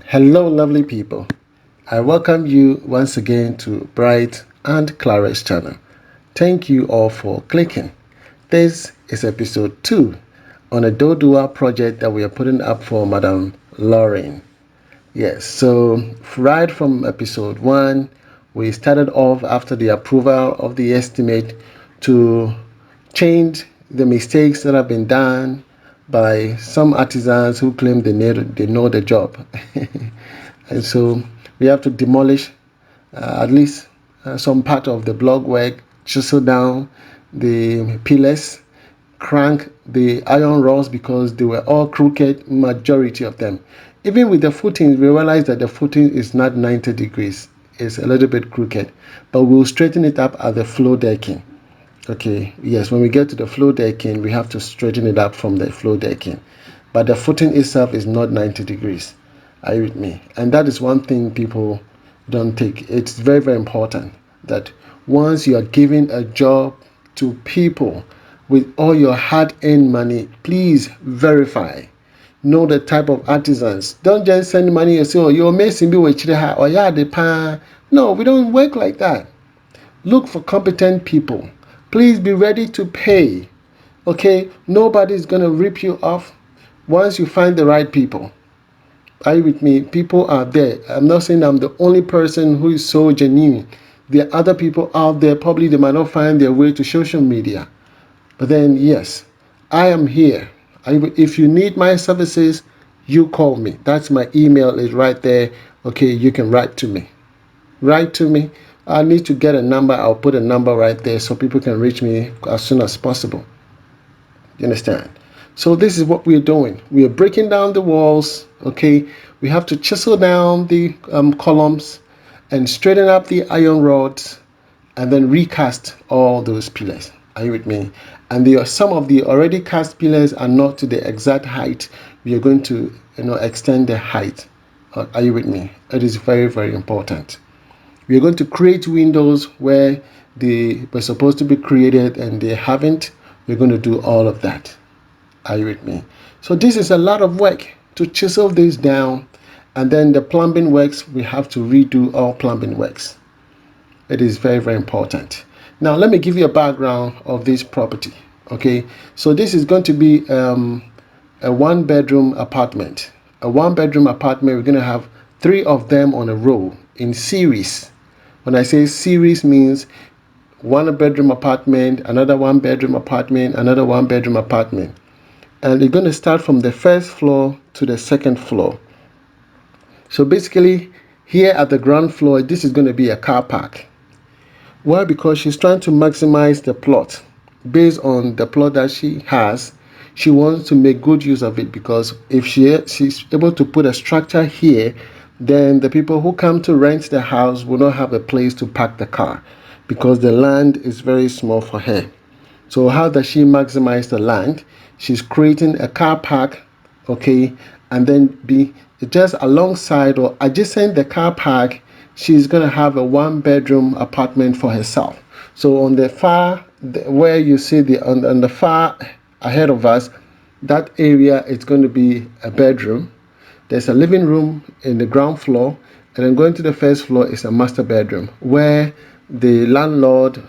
Hello, lovely people. I welcome you once again to Bright and Clara's channel. Thank you all for clicking. This is episode 2 on a Dodua project that we are putting up for Madam Lawren. Yes, so right from episode 1, we started off after the approval of the estimate to change the mistakes that have been done by some artisans who claim they know the job. And so we have to demolish at least some part of the block work, chisel down the pillars, crank the iron rods because they were all crooked, majority of them. Even with the footings, we realized that the footing is not 90 degrees. It's a little bit crooked, but we'll straighten it up at the floor decking. Okay, yes, when we get to the floor decking, we have to straighten it up from the floor decking. But the footing itself is not 90 degrees. Are you with me? And that is one thing people don't take. It's very, very important that once you are giving a job to people with all your hard-earned money, please verify. Know the type of artisans. Don't just send money and say, oh, you're amazing, or yeah, the pan. No, we don't work like that. Look for competent people. Please be ready to pay. Okay? Nobody's going to rip you off once you find the right people. Are you with me? People are there. I'm not saying I'm the only person who is so genuine. There are other people out there, probably they might not find their way to social media. But then, yes, I am here. If you need my services, you call me. That's my email is right there. Okay, you can write to me. Write to me. I need to get a number. I'll put a number right there so people can reach me as soon as possible. You understand? So this is what we're doing. We are breaking down the walls. Okay, we have to chisel down the columns and straighten up the iron rods and then recast all those pillars. Are you with me? And some of the already cast pillars are not to the exact height. We are going to extend the height. Are you with me? It is very, very important. We are going to create windows where they were supposed to be created and they haven't. We're going to do all of that. Are you with me? So this is a lot of work to chisel this down, and then the plumbing works, we have to redo all plumbing works. It is very, very important. Now let me give you a background of this property. Okay, so this is going to be a one-bedroom apartment. A one-bedroom apartment, we're going to have 3 of them on a row in series. When I say series, means 1-bedroom apartment, another 1-bedroom apartment, another 1-bedroom apartment. And you're going to start from the first floor to the second floor. So basically, here at the ground floor, this is going to be a car park. Why? Because she's trying to maximize the plot. Based on the plot that she has, she wants to make good use of it, because if she's able to put a structure here, then the people who come to rent the house will not have a place to park the car because the land is very small for her. So how does she maximize the land? She's creating a car park, okay, and then be just alongside or adjacent the car park, she's going to have a 1-bedroom apartment for herself. So on the far, where you see on the far ahead of us, that area is going to be a bedroom. There's a living room in the ground floor, and then going to the first floor is a master bedroom where the landlord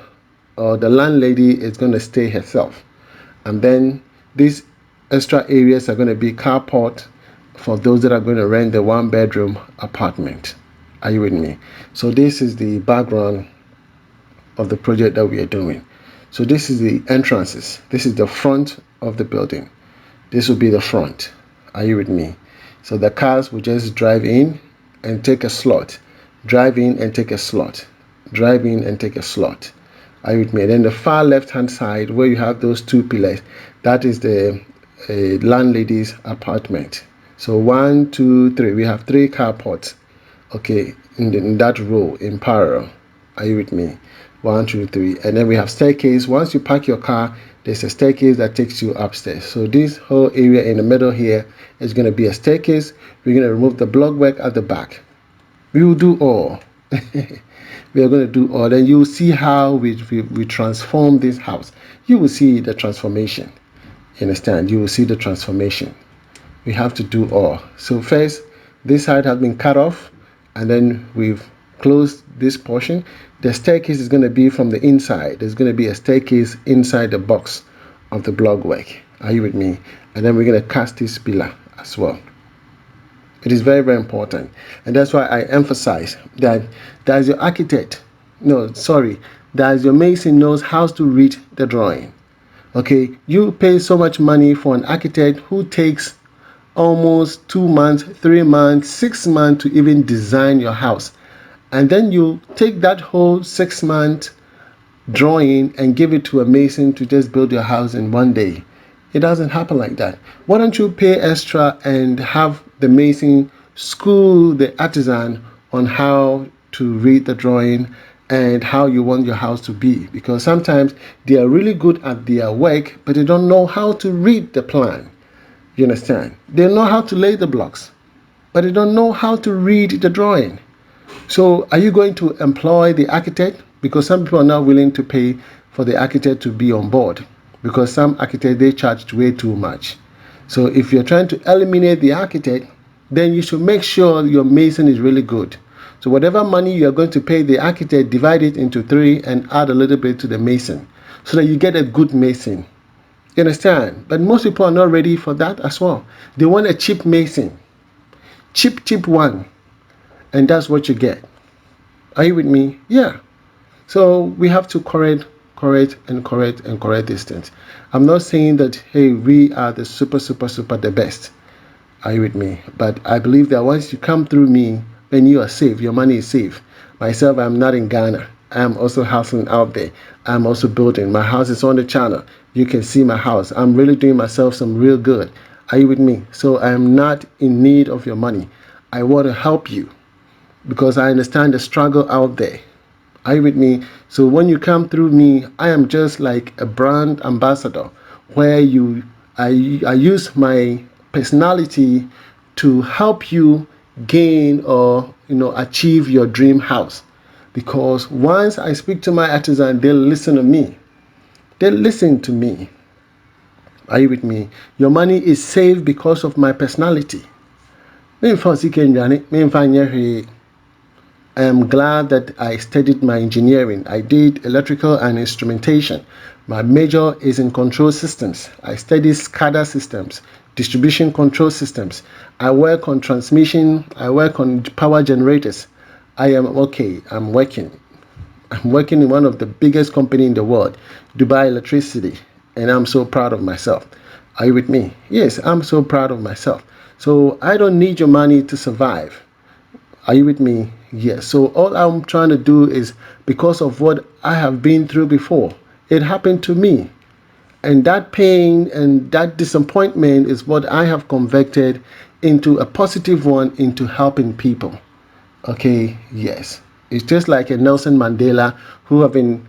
or the landlady is going to stay herself. And then these extra areas are going to be carport for those that are going to rent the 1-bedroom apartment. Are you with me? So this is the background of the project that we are doing. So this is the entrances. This is the front of the building. This will be the front. Are you with me? So the cars will just drive in and take a slot. Drive in and take a slot. Drive in and take a slot. Are you with me? And then the far left-hand side, where you have those 2 pillars, that is the landlady's apartment. So 1, 2, 3. We have 3 carports, okay, in that row in parallel. Are you with me? 1, 2, 3. And then we have staircase. Once you park your car, there's a staircase that takes you upstairs. So this whole area in the middle here is going to be a staircase. We're going to remove the block work at the back. We will do all. We are going to do all. Then you will see how we transform this house. You will see the transformation. You understand? You will see the transformation. We have to do all. So first, This side has been cut off, and then we've closed this portion. The staircase is going to be from the inside. There's going to be a staircase inside the box of the block work. Are you with me? And then we're going to cast this pillar as well. It is very, very important. And that's why I emphasize that as your architect, that your mason knows how to read the drawing. Okay, you pay so much money for an architect who takes almost 2 months, 3 months, 6 months to even design your house. And then you take that whole 6-month drawing and give it to a mason to just build your house in one day. It doesn't happen like that. Why don't you pay extra and have the mason school the artisan on how to read the drawing and how you want your house to be? Because sometimes they are really good at their work, but they don't know how to read the plan. You understand? They know how to lay the blocks, but they don't know how to read the drawing. So are you going to employ the architect? Because some people are not willing to pay for the architect to be on board, because some architects, they charge way too much. So if you're trying to eliminate the architect, then you should make sure your mason is really good. So whatever money you're going to pay the architect, divide it into 3 and add a little bit to the mason so that you get a good mason. You understand? But most people are not ready for that as well. They want a cheap mason. Cheap one. And that's what you get. Are you with me? Yeah. So we have to correct these things. I'm not saying that, hey, we are the super the best. Are you with me? But I believe that once you come through me, then you are safe. Your money is safe. Myself, I'm not in Ghana. I am also hustling out there. I'm also building. My house is on the channel. You can see my house. I'm really doing myself some real good. Are you with me? So I am not in need of your money. I want to help you because I understand the struggle out there. Are you with me? So when you come through me, I am just like a brand ambassador where I use my personality to help you gain or achieve your dream house. Because once I speak to my artisan, they'll listen to me. They listen to me. Are you with me? Your money is saved because of my personality. I am glad that I studied my engineering. I did electrical and instrumentation. My major is in control systems. I study SCADA systems, distribution control systems. I work on transmission. I work on power generators. I'm working in one of the biggest companies in the world, Dubai Electricity, and I'm so proud of myself. Are you with me? Yes, I'm so proud of myself. So I don't need your money to survive. Are you with me? Yes. So all I'm trying to do is, because of what I have been through before, it happened to me. And that pain and that disappointment is what I have converted into a positive one, into helping people. Okay, yes. It's just like a Nelson Mandela who have been,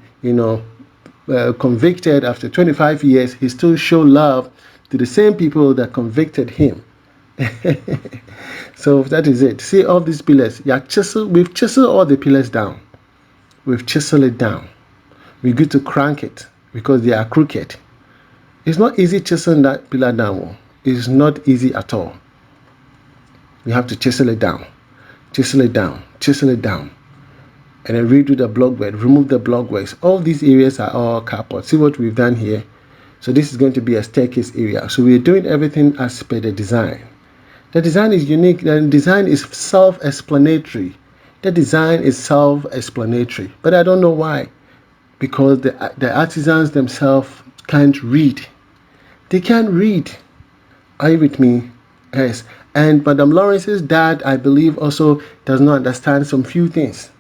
convicted after 25 years. He still show love to the same people that convicted him. So that is it. See all these pillars. We've chiseled all the pillars down. We've chiseled it down. We're going to crank it because they are crooked. It's not easy chiseling that pillar down. It's not easy at all. We have to chisel it down. Chisel it down. Chisel it down. And then redo the block work. Remove the block works. All these areas are all carport. See what we've done here. So this is going to be a staircase area. So we're doing everything as per the design. The design is unique. The design is self-explanatory. The design is self-explanatory. But I don't know why. Because the artisans themselves can't read. They can't read. Are you with me? Yes. And Madam Lawrence's dad, I believe, also does not understand some few things.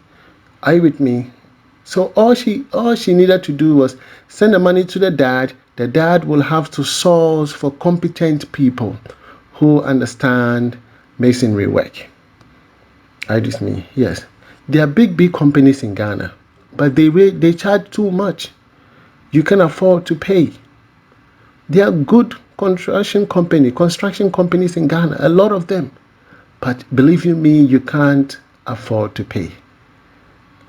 Are you with me? So all she needed to do was send the money to the dad. The dad will have to source for competent people who understand masonry work. Are you with me? Yes. There are big companies in Ghana, but they charge too much. You can afford to pay. There are good construction companies in Ghana, a lot of them. But believe you me, you can't afford to pay.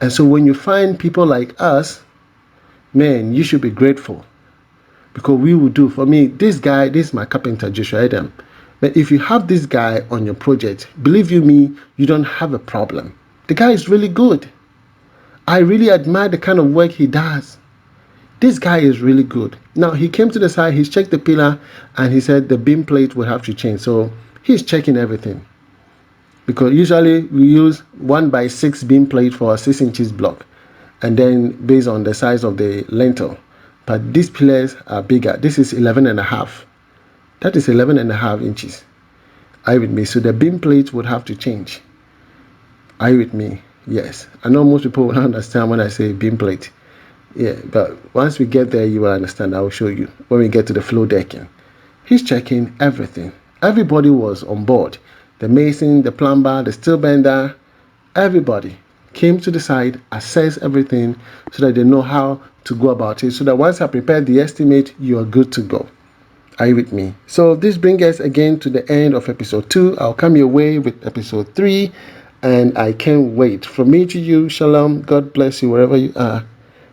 And so when you find people like us, man, you should be grateful. Because we will do. For me, this is my carpenter, Joshua Adam. But if you have this guy on your project, believe you me, you don't have a problem. The guy is really good. I really admire the kind of work he does. This guy is really good. Now, he came to the side, he's checked the pillar, and he said the beam plate will have to change. So he's checking everything. Because usually we use 1x6 beam plate for a 6 inches block, and then based on the size of the lintel. But these pillars are bigger. This is 11.5. That is 11.5 inches. Are you with me? So the beam plate would have to change. Are you with me? Yes. I know most people will understand when I say beam plate. Yeah, but once we get there, you will understand. I will show you when we get to the floor decking. He's checking everything. Everybody was on board. The mason, the plumber, the steel bender, everybody came to the side, assess everything so that they know how to go about it. So that once I prepare the estimate, you are good to go. Are you with me? So this brings us again to the end of episode 2. I'll come your way with episode 3, and I can't wait. From me to you, shalom. God bless you wherever you are.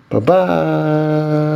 Bye-bye.